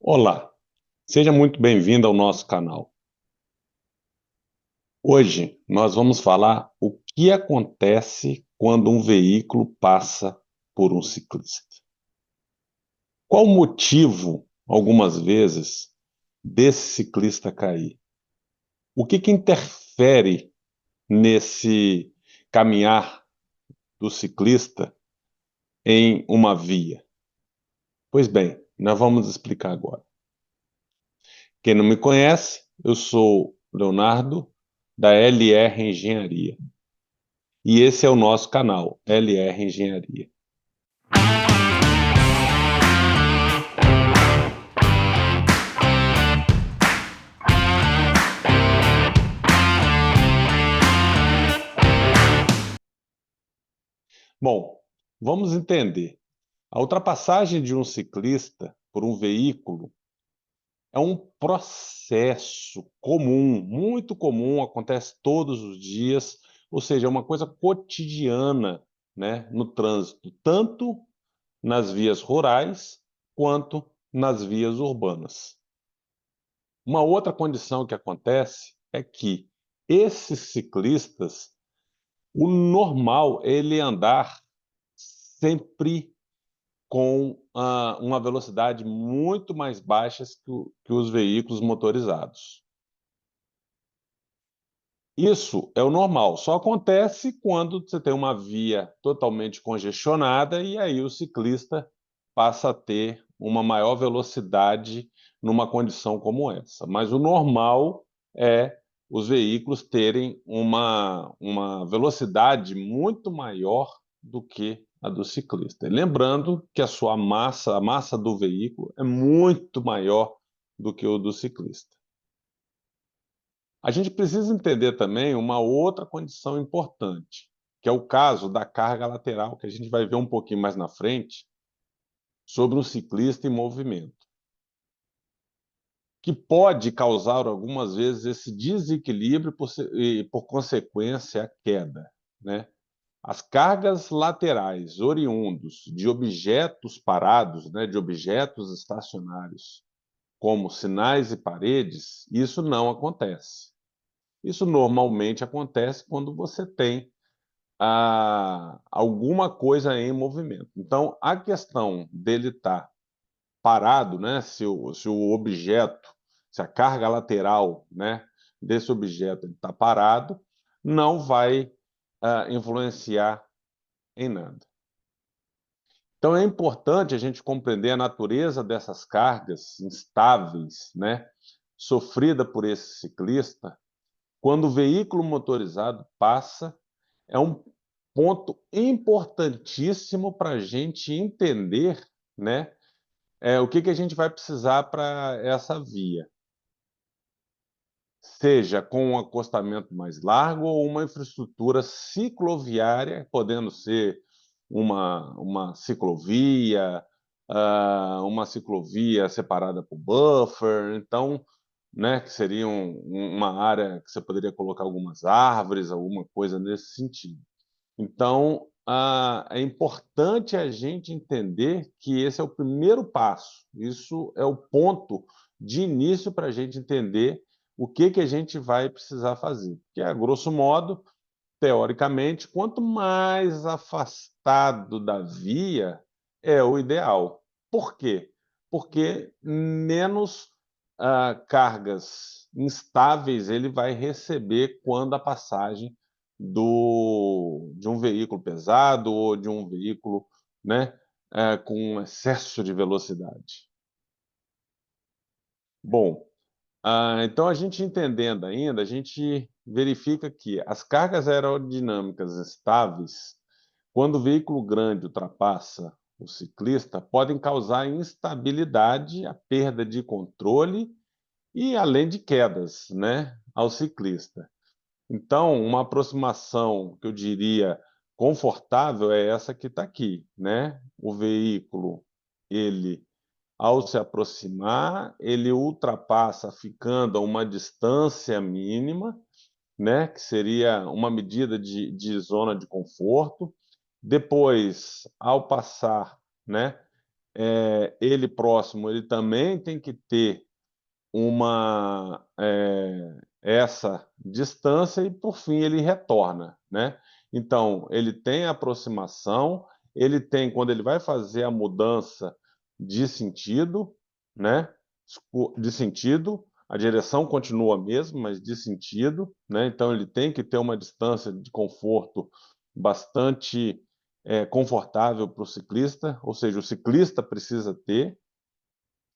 Olá, seja muito bem-vindo ao nosso canal. Hoje nós vamos falar o que acontece quando um veículo passa por um ciclista. Qual o motivo, algumas vezes, desse ciclista cair? O que interfere nesse caminhar do ciclista em uma via? Pois bem, nós vamos explicar agora. Quem não me conhece, eu sou Leonardo, da LR Engenharia. E esse é o nosso canal, LR Engenharia. Bom, vamos entender. A ultrapassagem de um ciclista por um veículo é um processo comum, muito comum, acontece todos os dias, ou seja, é uma coisa cotidiana, né, no trânsito, tanto nas vias rurais quanto nas vias urbanas. Uma outra condição que acontece é que esses ciclistas, o normal é ele andar sempre com uma velocidade muito mais baixa que os veículos motorizados. Isso é o normal, só acontece quando você tem uma via totalmente congestionada e aí o ciclista passa a ter uma maior velocidade numa condição como essa. Mas o normal é os veículos terem uma velocidade muito maior do que a do ciclista. E lembrando que a massa do veículo é muito maior do que o do ciclista. A gente precisa entender também uma outra condição importante, que é o caso da carga lateral, que a gente vai ver um pouquinho mais na frente, sobre um ciclista em movimento, que pode causar algumas vezes esse desequilíbrio e, por consequência, a queda, né? As cargas laterais oriundos de objetos parados, né, de objetos estacionários, como sinais e paredes, isso não acontece. Isso normalmente acontece quando você tem alguma coisa em movimento. Então, a questão dele estar parado, né, se o objeto, se a carga lateral, né, desse objeto está parado, não vai influenciar em nada. Então, é importante a gente compreender a natureza dessas cargas instáveis, né, sofrida por esse ciclista, quando o veículo motorizado passa. É um ponto importantíssimo para a gente entender, né, o que a gente vai precisar para essa via, seja com um acostamento mais largo ou uma infraestrutura cicloviária, podendo ser uma ciclovia, uma ciclovia separada por buffer, então, né, que seria uma área que você poderia colocar algumas árvores, alguma coisa nesse sentido. Então, é importante a gente entender que esse é o primeiro passo. Isso é o ponto de início para a gente entender o que a gente vai precisar fazer. Que a grosso modo, teoricamente, quanto mais afastado da via é o ideal. Por quê? Porque menos cargas instáveis ele vai receber quando a passagem de um veículo pesado ou de um veículo, né, com excesso de velocidade. Bom, então a gente entendendo ainda, a gente verifica que as cargas aerodinâmicas estáveis, quando o veículo grande ultrapassa o ciclista, podem causar instabilidade, a perda de controle e além de quedas, né, ao ciclista. Então, uma aproximação que eu diria confortável é essa que está aqui, né? O veículo, ele, ao se aproximar, ele ultrapassa ficando a uma distância mínima, né? Que seria uma medida de zona de conforto. Depois, ao passar, né? ele próximo, ele também tem que ter essa distância e, por fim, ele retorna, né? Então, ele tem a aproximação, ele tem, quando ele vai fazer a mudança de sentido, né? De sentido, a direção continua a mesma, mas de sentido, né? Então, ele tem que ter uma distância de conforto bastante confortável para o ciclista, ou seja, o ciclista precisa ter,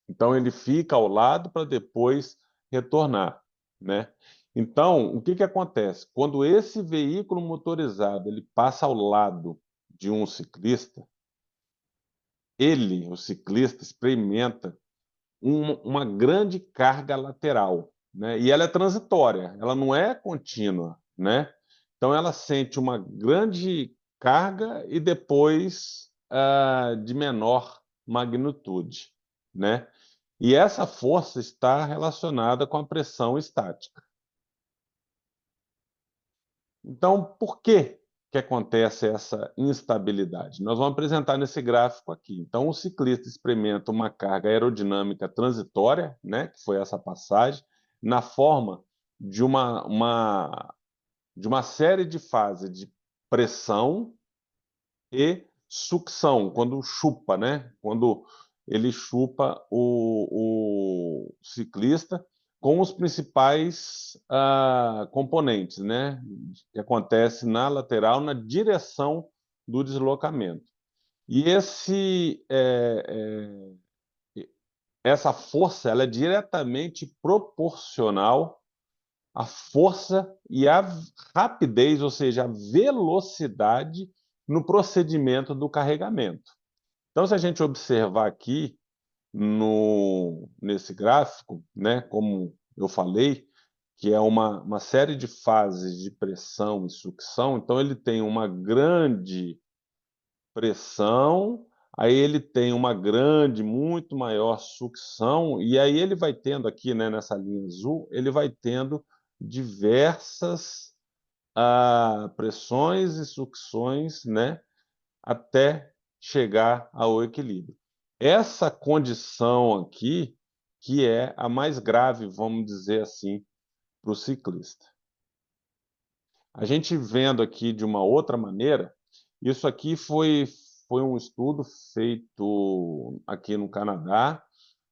então ele fica ao lado para depois retornar, né? Então, o que que acontece? Quando esse veículo motorizado ele passa ao lado de um ciclista, o ciclista, experimenta uma grande carga lateral, né? E ela é transitória, ela não é contínua, né? Então ela sente uma grande carga e depois de menor magnitude, né? E essa força está relacionada com a pressão estática. Então, por que que acontece essa instabilidade? Nós vamos apresentar nesse gráfico aqui. Então, o ciclista experimenta uma carga aerodinâmica transitória, né, que foi essa passagem, na forma de de uma série de fases de pressão e sucção, quando chupa, né? Quando ele chupa o ciclista com os principais componentes, né? Que acontece na lateral, na direção do deslocamento. E essa força ela é diretamente proporcional à força e à rapidez, ou seja, à velocidade no procedimento do carregamento. Então, se a gente observar aqui nesse gráfico, né, como eu falei, que é uma série de fases de pressão e sucção, então ele tem uma grande pressão, aí ele tem uma grande, muito maior sucção, e aí ele vai tendo aqui, né, nessa linha azul, ele vai tendo diversas pressões e sucções, né, até chegar ao equilíbrio. Essa condição aqui, que é a mais grave, vamos dizer assim, para o ciclista. A gente vendo aqui de uma outra maneira, isso aqui foi um estudo feito aqui no Canadá,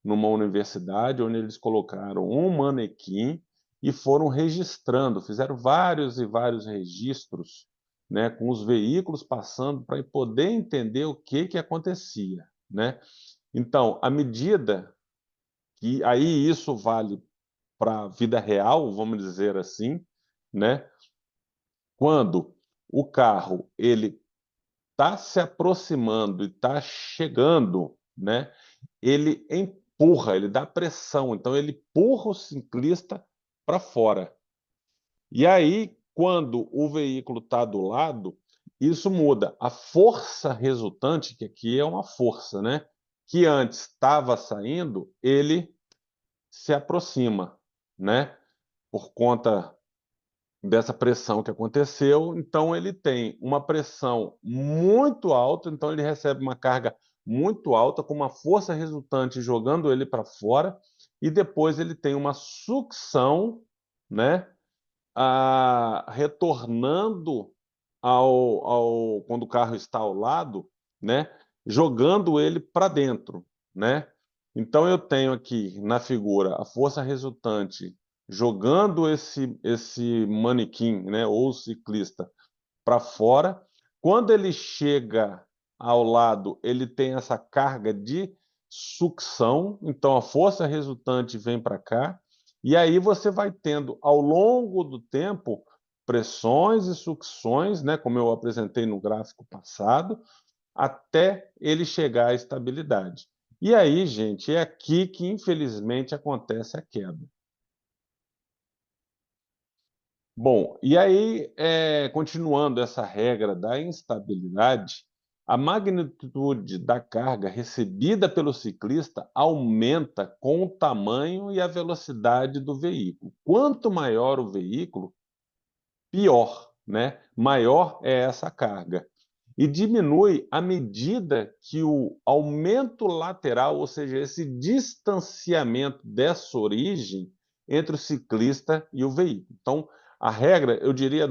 numa universidade, onde eles colocaram um manequim e foram registrando, fizeram vários e vários registros, né, com os veículos passando para poder entender o que que acontecia, né? Então, à medida que aí isso vale para a vida real, vamos dizer assim, né? Quando o carro ele está se aproximando e está chegando, né? Ele empurra, ele dá pressão, então ele empurra o ciclista para fora. E aí, quando o veículo está do lado, isso muda. A força resultante, que aqui é uma força, né? Que antes estava saindo, ele se aproxima, né? Por conta dessa pressão que aconteceu, então ele tem uma pressão muito alta, então ele recebe uma carga muito alta, com uma força resultante jogando ele para fora, e depois ele tem uma sucção, né, retornando quando o carro está ao lado, né, jogando ele para dentro, né? Então eu tenho aqui na figura a força resultante jogando esse manequim, né, ou ciclista para fora. Quando ele chega ao lado, ele tem essa carga de sucção, então a força resultante vem para cá, e aí você vai tendo ao longo do tempo pressões e sucções, né, como eu apresentei no gráfico passado, até ele chegar à estabilidade. E aí, gente, é aqui que infelizmente acontece a queda. Bom, e aí, continuando essa regra da instabilidade, a magnitude da carga recebida pelo ciclista aumenta com o tamanho e a velocidade do veículo. Quanto maior o veículo, pior, né? Maior é essa carga. e diminui à medida que o aumento lateral, ou seja, esse distanciamento dessa origem entre o ciclista e o veículo. Então, a regra, eu diria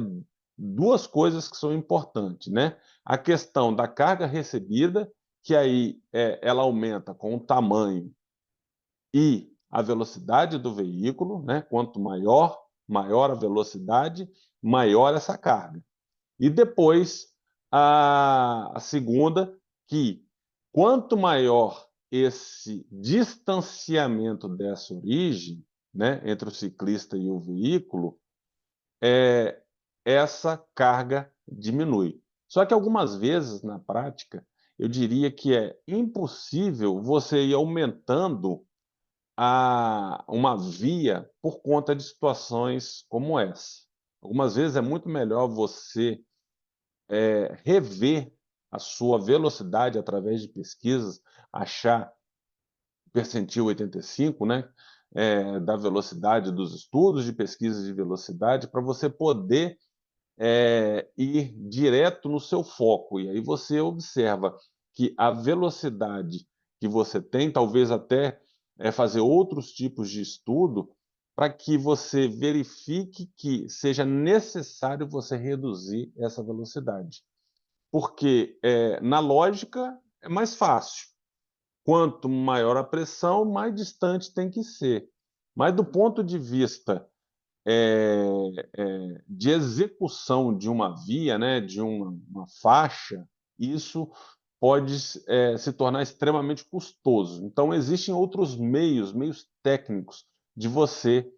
duas coisas que são importantes, né? A questão da carga recebida, que aí ela aumenta com o tamanho e a velocidade do veículo, né? Quanto maior a velocidade, maior essa carga. E depois a segunda, que quanto maior esse distanciamento dessa origem, né, entre o ciclista e o veículo, essa carga diminui. Só que algumas vezes, na prática, eu diria que é impossível você ir aumentando uma via por conta de situações como essa. Algumas vezes é muito melhor você rever a sua velocidade através de pesquisas, achar o percentil 85, né, da velocidade dos estudos de pesquisa de velocidade, para você poder ir direto no seu foco. E aí você observa que a velocidade que você tem, talvez até fazer outros tipos de estudo, para que você verifique que seja necessário você reduzir essa velocidade. Porque, na lógica, é mais fácil. Quanto maior a pressão, mais distante tem que ser. Mas do ponto de vista de execução de uma via, né, de uma faixa, isso pode se tornar extremamente custoso. Então, existem outros meios técnicos de você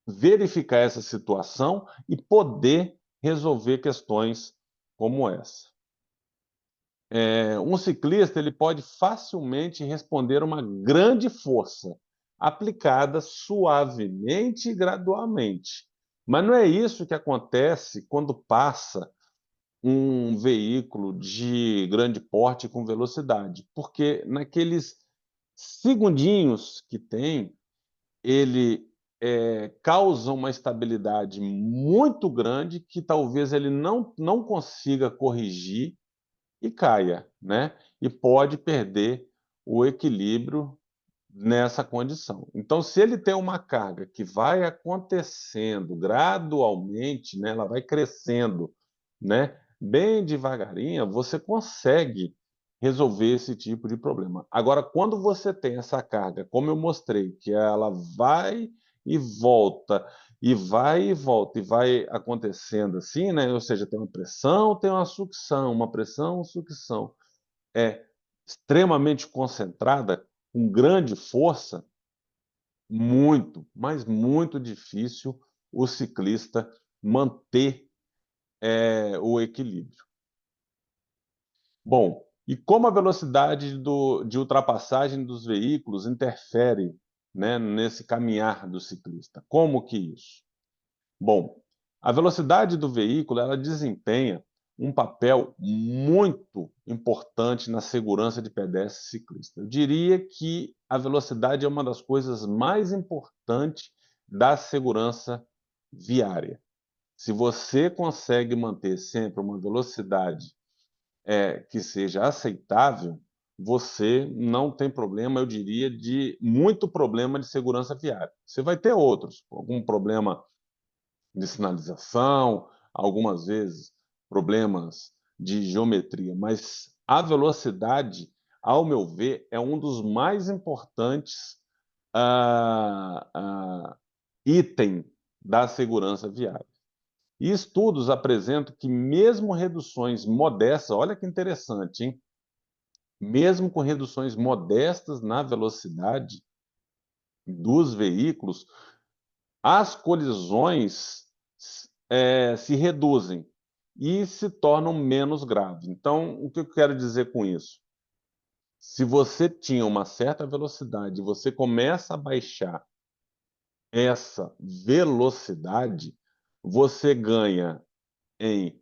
verificar essa situação e poder resolver questões como essa. Um ciclista ele pode facilmente responder uma grande força, aplicada suavemente e gradualmente. Mas não é isso que acontece quando passa um veículo de grande porte com velocidade, porque naqueles segundinhos que tem, ele causa uma estabilidade muito grande que talvez ele não consiga corrigir e caia, né? E pode perder o equilíbrio nessa condição. Então, se ele tem uma carga que vai acontecendo gradualmente, né, ela vai crescendo, né, bem devagarinho, você consegue resolver esse tipo de problema. Agora, quando você tem essa carga, como eu mostrei, que ela vai e volta, e vai e volta, e vai acontecendo assim, né? Ou seja, tem uma pressão, tem uma sucção, uma pressão, uma sucção. É extremamente concentrada, com grande força, muito, mas muito difícil o ciclista manter o equilíbrio. Bom, e como a velocidade de ultrapassagem dos veículos interfere, né, nesse caminhar do ciclista? Como que isso? Bom, a velocidade do veículo ela desempenha um papel muito importante na segurança de pedestre e ciclista. Eu diria que a velocidade é uma das coisas mais importantes da segurança viária. Se você consegue manter sempre uma velocidade que seja aceitável, você não tem problema, eu diria, de muito problema de segurança viária. Você vai ter outros, algum problema de sinalização, algumas vezes problemas de geometria, mas a velocidade, ao meu ver, é um dos mais importantes item da segurança viária. E estudos apresentam que mesmo reduções modestas, olha que interessante, hein? Mesmo com reduções modestas na velocidade dos veículos, as colisões se reduzem e se tornam menos graves. Então, o que eu quero dizer com isso? Se você tinha uma certa velocidade e você começa a baixar essa velocidade, você ganha em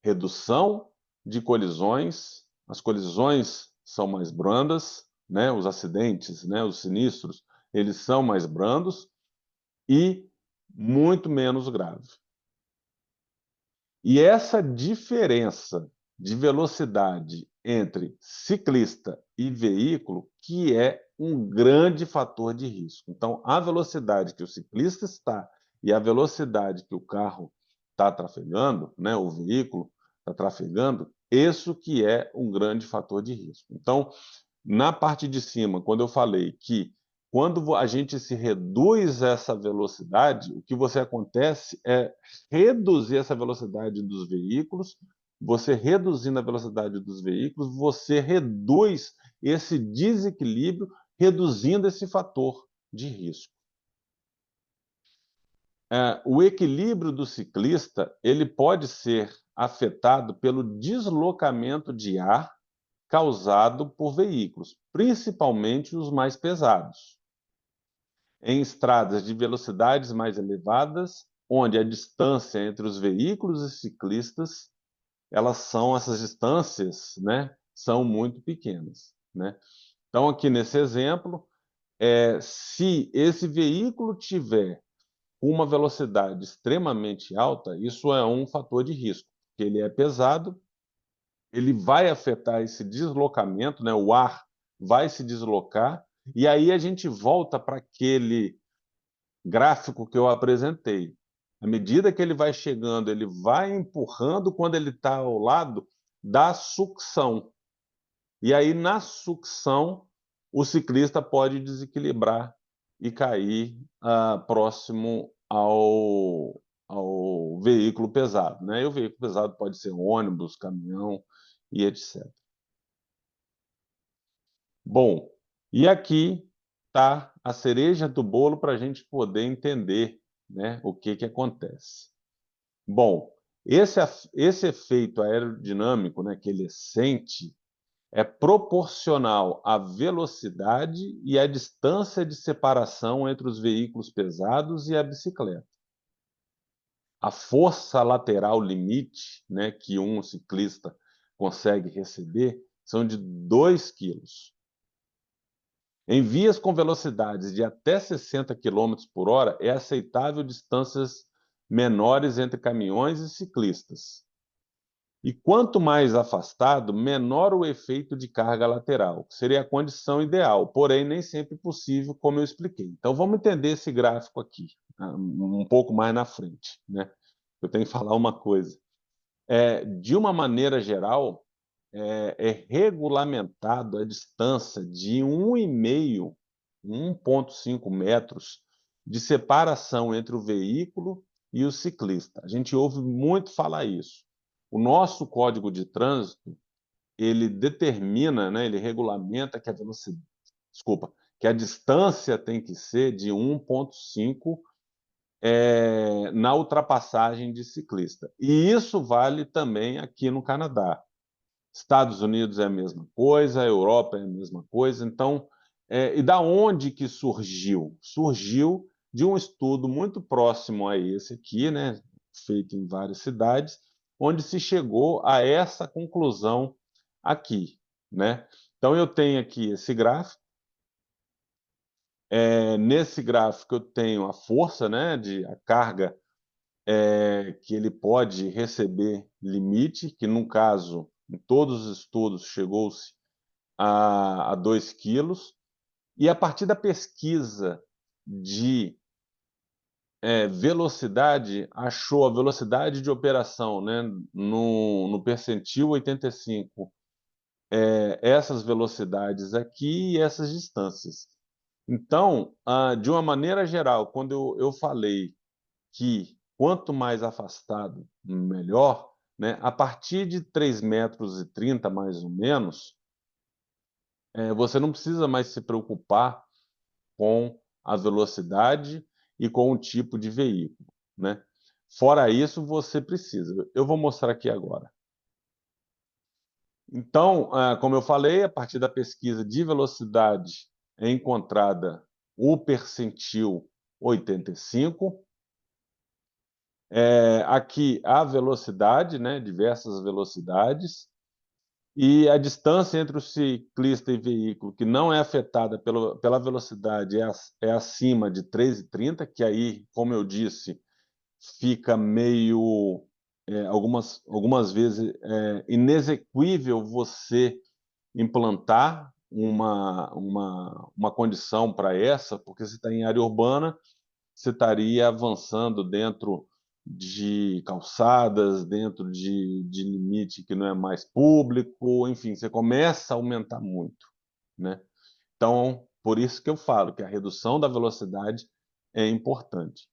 redução de colisões, as colisões são mais brandas, né? Os acidentes, né? Os sinistros, eles são mais brandos e muito menos grave. E essa diferença de velocidade entre ciclista e veículo que é um grande fator de risco. Então, a velocidade que o ciclista está e a velocidade que o carro está trafegando, né, o veículo está trafegando, isso que é um grande fator de risco. Então, na parte de cima, quando eu falei que quando a gente se reduz essa velocidade, o que você acontece é reduzir essa velocidade dos veículos. Você reduzindo a velocidade dos veículos, você reduz esse desequilíbrio, reduzindo esse fator de risco. O equilíbrio do ciclista, ele pode ser afetado pelo deslocamento de ar causado por veículos, principalmente os mais pesados, em estradas de velocidades mais elevadas, onde a distância entre os veículos e ciclistas, essas distâncias, né, são muito pequenas, né? Então, aqui nesse exemplo, se esse veículo tiver uma velocidade extremamente alta, isso é um fator de risco, porque ele é pesado, ele vai afetar esse deslocamento, né? O ar vai se deslocar, e aí a gente volta para aquele gráfico que eu apresentei. À medida que ele vai chegando, ele vai empurrando, quando ele está ao lado, da sucção. E aí, na sucção, o ciclista pode desequilibrar e cair próximo ao veículo pesado, né? E o veículo pesado pode ser ônibus, caminhão e etc. Bom, e aqui está a cereja do bolo para a gente poder entender, né, o que que acontece. Bom, esse efeito aerodinâmico, né, que ele sente, é proporcional à velocidade e à distância de separação entre os veículos pesados e a bicicleta. A força lateral limite, né, que um ciclista consegue receber são de 2 quilos. Em vias com velocidades de até 60 km/h, é aceitável distâncias menores entre caminhões e ciclistas. E quanto mais afastado, menor o efeito de carga lateral, que seria a condição ideal, porém nem sempre possível, como eu expliquei. Então vamos entender esse gráfico aqui, um pouco mais na frente, né? Eu tenho que falar uma coisa. De uma maneira geral, é regulamentado a distância de 1,5, 1,5 metros de separação entre o veículo e o ciclista. A gente ouve muito falar isso. O nosso Código de Trânsito, ele determina, né, ele regulamenta que a velocidade, desculpa, que a distância tem que ser de 1,5 na ultrapassagem de ciclista. E isso vale também aqui no Canadá. Estados Unidos é a mesma coisa, a Europa é a mesma coisa. Então, e da onde que surgiu? Surgiu de um estudo muito próximo a esse aqui, né, feito em várias cidades, onde se chegou a essa conclusão aqui, né? Então eu tenho aqui esse gráfico. Nesse gráfico eu tenho a força, né, a carga que ele pode receber limite, que no caso, em todos os estudos, chegou-se a 2 quilos, e a partir da pesquisa de velocidade, achou a velocidade de operação, né, no percentil 85, essas velocidades aqui e essas distâncias. Então, de uma maneira geral, quando eu falei que quanto mais afastado, melhor, né, a partir de 3,30 m, mais ou menos, você não precisa mais se preocupar com a velocidade e com o tipo de veículo, né. Fora isso, você precisa. Eu vou mostrar aqui agora. Então, como eu falei, a partir da pesquisa de velocidade é encontrada o percentil 85. Aqui a velocidade, né, diversas velocidades, e a distância entre o ciclista e veículo que não é afetada pela velocidade é acima de 3,30, que aí, como eu disse, fica meio algumas vezes é inexequível você implantar uma condição para essa, porque você está em área urbana, você estaria avançando dentro de calçadas, dentro de limite que não é mais público, enfim, você começa a aumentar muito, né? Então, por isso que eu falo que a redução da velocidade é importante.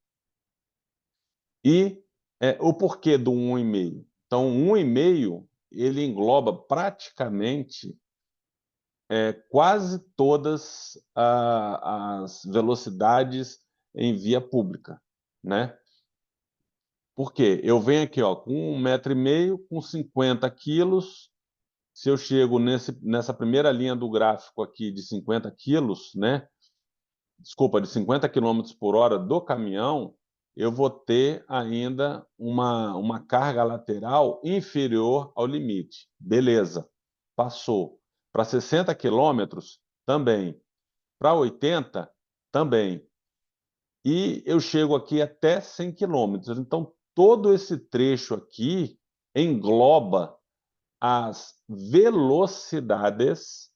E o porquê do 1,5? Então, 1,5 ele engloba praticamente quase todas as velocidades em via pública, né? Por quê? Eu venho aqui, ó, com 1,5 m, com 50 quilos. Se eu chego nessa primeira linha do gráfico aqui de 50 quilos, né? Desculpa, de 50 quilômetros por hora do caminhão, eu vou ter ainda uma carga lateral inferior ao limite. Beleza, passou. Para 60 quilômetros, também. Para 80, também. E eu chego aqui até 100 quilômetros. Então, todo esse trecho aqui engloba as velocidades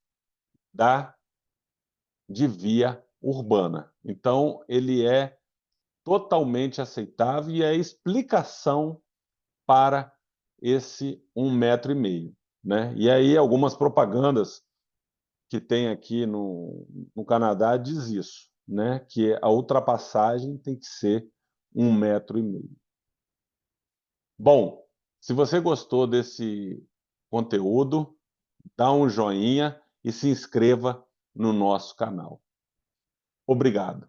de via urbana. Então, ele é totalmente aceitável e é a explicação para esse 1,5 m, né? E aí algumas propagandas que tem aqui no Canadá diz isso, né? Que a ultrapassagem tem que ser 1,5 m. Bom, se você gostou desse conteúdo, dá um joinha e se inscreva no nosso canal. Obrigado.